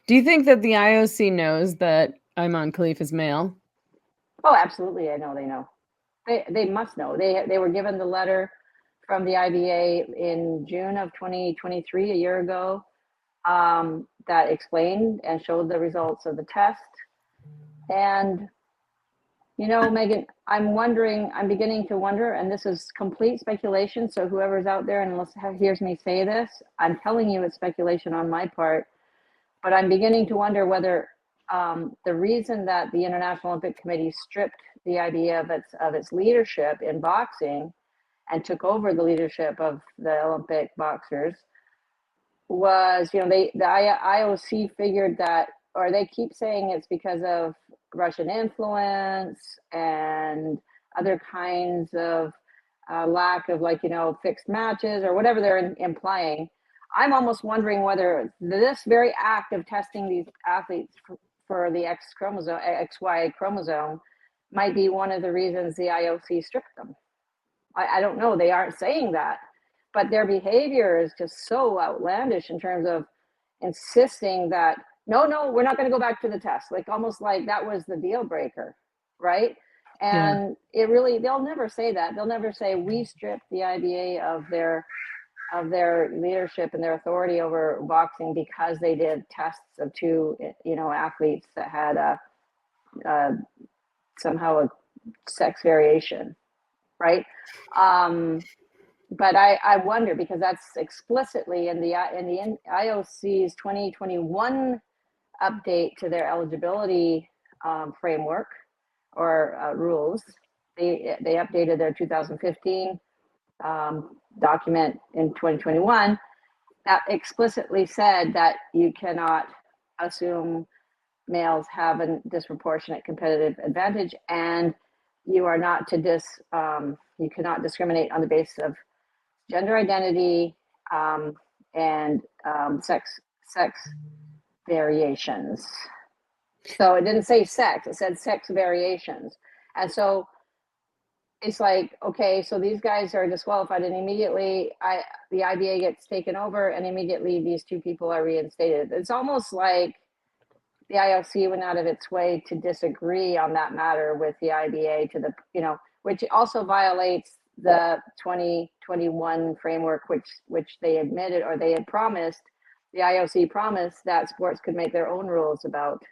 Do you think that the IOC knows that Imane Khelif is male? Oh, absolutely. I know they know. They must know. They were given the letter from the IBA in June of 2023, a year ago, that explained and showed the results of the test. And Megan, I'm beginning to wonder, and this is complete speculation. So whoever's out there and hears me say this, I'm telling you it's speculation on my part, but I'm beginning to wonder whether the reason that the International Olympic Committee stripped the IBA of its leadership in boxing and took over the leadership of the Olympic boxers was, the IOC figured that, or they keep saying it's because of Russian influence and other kinds of lack of, fixed matches or whatever they're implying. I'm almost wondering whether this very act of testing these athletes for the XY chromosome might be one of the reasons the IOC stripped them. I don't know. They aren't saying that, but their behavior is just so outlandish in terms of insisting that no, we're not going to go back to the test. Like almost like that was the deal breaker, right? And they'll never say that. They'll never say we stripped the IBA of their leadership and their authority over boxing because they did tests of two, athletes that had somehow a sex variation, right? But I wonder, because that's explicitly in the IOC's 2021 update to their eligibility framework or rules. They updated their 2015 document in 2021 that explicitly said that you cannot assume males have a disproportionate competitive advantage, and you are not to you cannot discriminate on the basis of gender identity and sex variations. So it didn't say sex, it said sex variations. And so it's like, okay, so these guys are disqualified, and immediately the IBA gets taken over, and immediately these two people are reinstated. It's almost like the IOC went out of its way to disagree on that matter with the IBA which also violates the 2021 framework, which they admitted, or they had promised, the IOC promised that sports could make their own rules about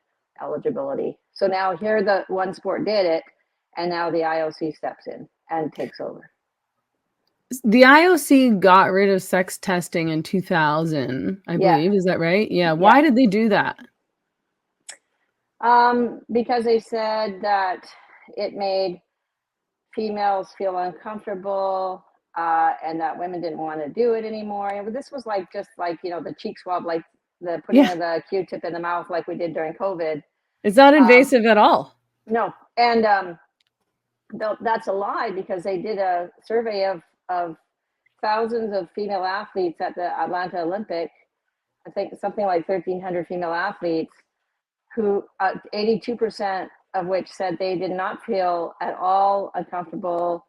eligibility. So now here the one sport did it, and now the IOC steps in and takes over. The IOC got rid of sex testing in 2000, I believe. Is that right? Yeah. Why did they do that? Because they said that it made females feel uncomfortable, and that women didn't want to do it anymore. This was just the cheek swab, like the putting of the Q-tip in the mouth, like we did during COVID. It's not invasive at all. No, and that's a lie, because they did a survey of thousands of female athletes at the Atlanta Olympic. I think something like 1,300 female athletes, who 82% of which said they did not feel at all uncomfortable,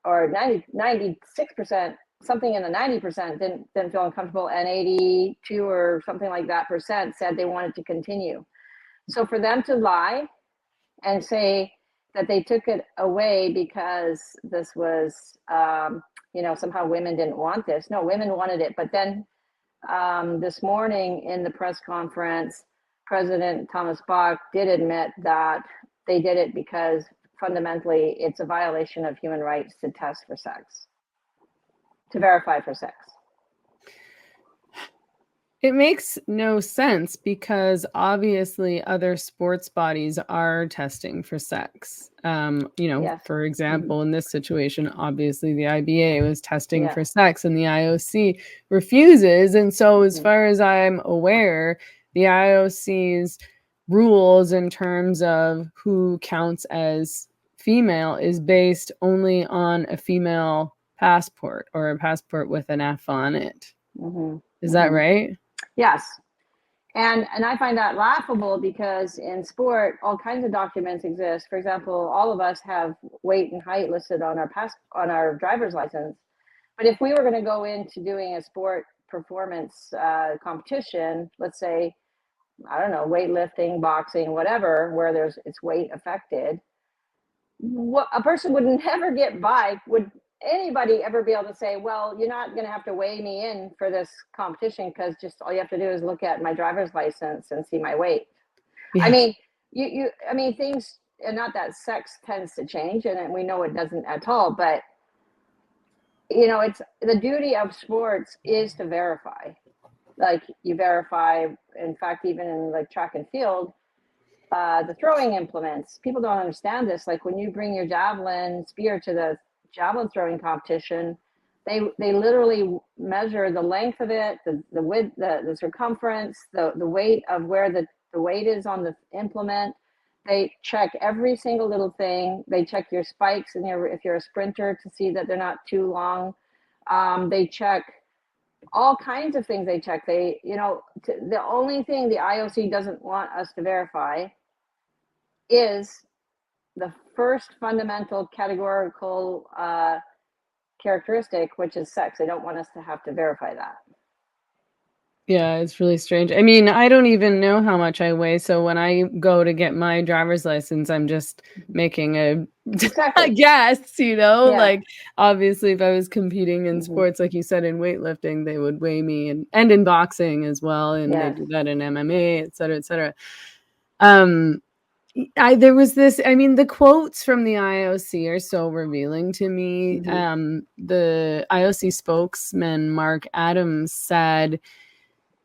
or 96%, something in the 90% didn't feel uncomfortable, and 82 or something like that percent said they wanted to continue. So for them to lie and say that they took it away because this was, somehow women didn't want this. No, women wanted it. But then this morning in the press conference, President Thomas Bach did admit that they did it because fundamentally it's a violation of human rights to test for sex, to verify for sex. It makes no sense, because obviously other sports bodies are testing for sex. For example, in this situation, obviously the IBA was testing for sex, and the IOC refuses. And so as far as I'm aware, the IOC's rules in terms of who counts as female is based only on a female passport, or a passport with an F on it. Is that right? Yes. And I find that laughable, because in sport, all kinds of documents exist. For example, all of us have weight and height listed on our driver's license. But if we were going to go into doing a sport performance competition, let's say I don't know, weightlifting, boxing, whatever, where it's weight affected, what a person would never get by. Would anybody ever be able to say, well, you're not going to have to weigh me in for this competition because just all you have to do is look at my driver's license and see my weight. Yeah. I mean, I mean, things, and not that sex tends to change, and we know it doesn't at all, but it's the duty of sports is to verify. Like, you verify, in fact, even in like track and field, the throwing implements. People don't understand this. Like, when you bring your javelin spear to the javelin throwing competition, they literally measure the length of it, the width, the circumference, the weight of where the weight is on the implement. They check every single little thing. They check your spikes and if you're a sprinter to see that they're not too long. They check all kinds of things. They check. The only thing the IOC doesn't want us to verify is the first fundamental categorical characteristic, which is sex. They don't want us to have to verify that. Yeah, it's really strange. I mean, I don't even know how much I weigh. So when I go to get my driver's license, I'm just making a guess, like, obviously if I was competing in sports, like you said, in weightlifting, they would weigh me, and in boxing as well. And they do that in MMA, et cetera, et cetera. There was this, I mean, the quotes from the IOC are so revealing to me. The IOC spokesman, Mark Adams, said,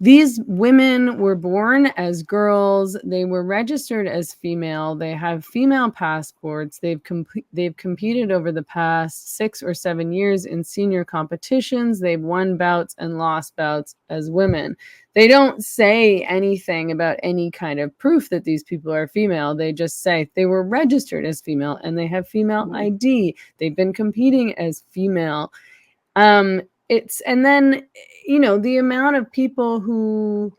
these women were born as girls. They were registered as female. They have female passports. They've competed over the past 6 or 7 years in senior competitions. They've won bouts and lost bouts as women. They don't say anything about any kind of proof that these people are female. They just say they were registered as female and they have female ID. They've been competing as female. And then, the amount of people who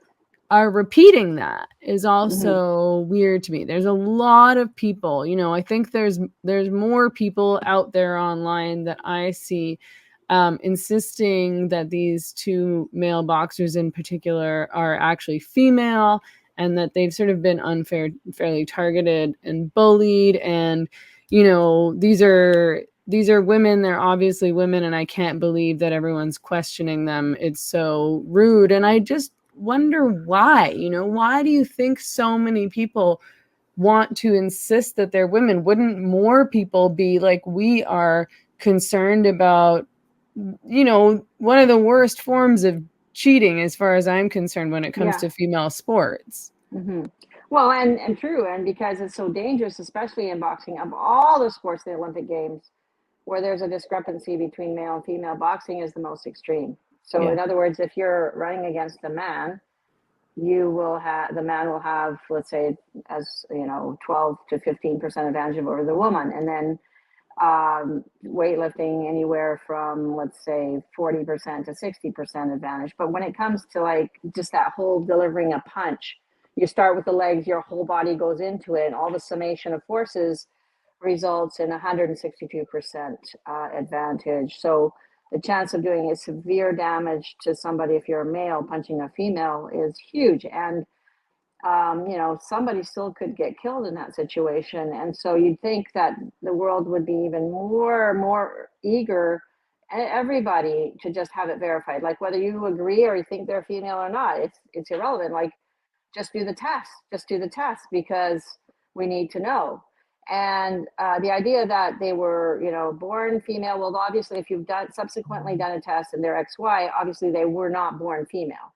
are repeating that is also weird to me. There's a lot of people, I think there's more people out there online that I see insisting that these two male boxers in particular are actually female, and that they've sort of been unfairly targeted and bullied. And, these are women. They're obviously women, and I can't believe that everyone's questioning them. It's so rude. And I just wonder why. Why do you think so many people want to insist that they're women? Wouldn't more people be like, we are concerned about, one of the worst forms of cheating, as far as I'm concerned, when it comes to female sports? Well, and true. And because it's so dangerous, especially in boxing, of all the sports, the Olympic Games, where there's a discrepancy between male and female, boxing is the most extreme. So in other words, if you're running against a man, the man will have, let's say, 12 to 15% advantage over the woman. And then weightlifting, anywhere from, let's say, 40% to 60% advantage. But when it comes to like just that whole delivering a punch, you start with the legs, your whole body goes into it, and all the summation of forces results in 162% advantage. So the chance of doing a severe damage to somebody, if you're a male punching a female, is huge. And somebody still could get killed in that situation. And so you'd think that the world would be even more eager, everybody, to just have it verified. Like, whether you agree or you think they're female or not, it's irrelevant. Like, just do the test, because we need to know. And the idea that they were, born female, well, obviously, if you've subsequently done a test and they're XY, obviously they were not born female.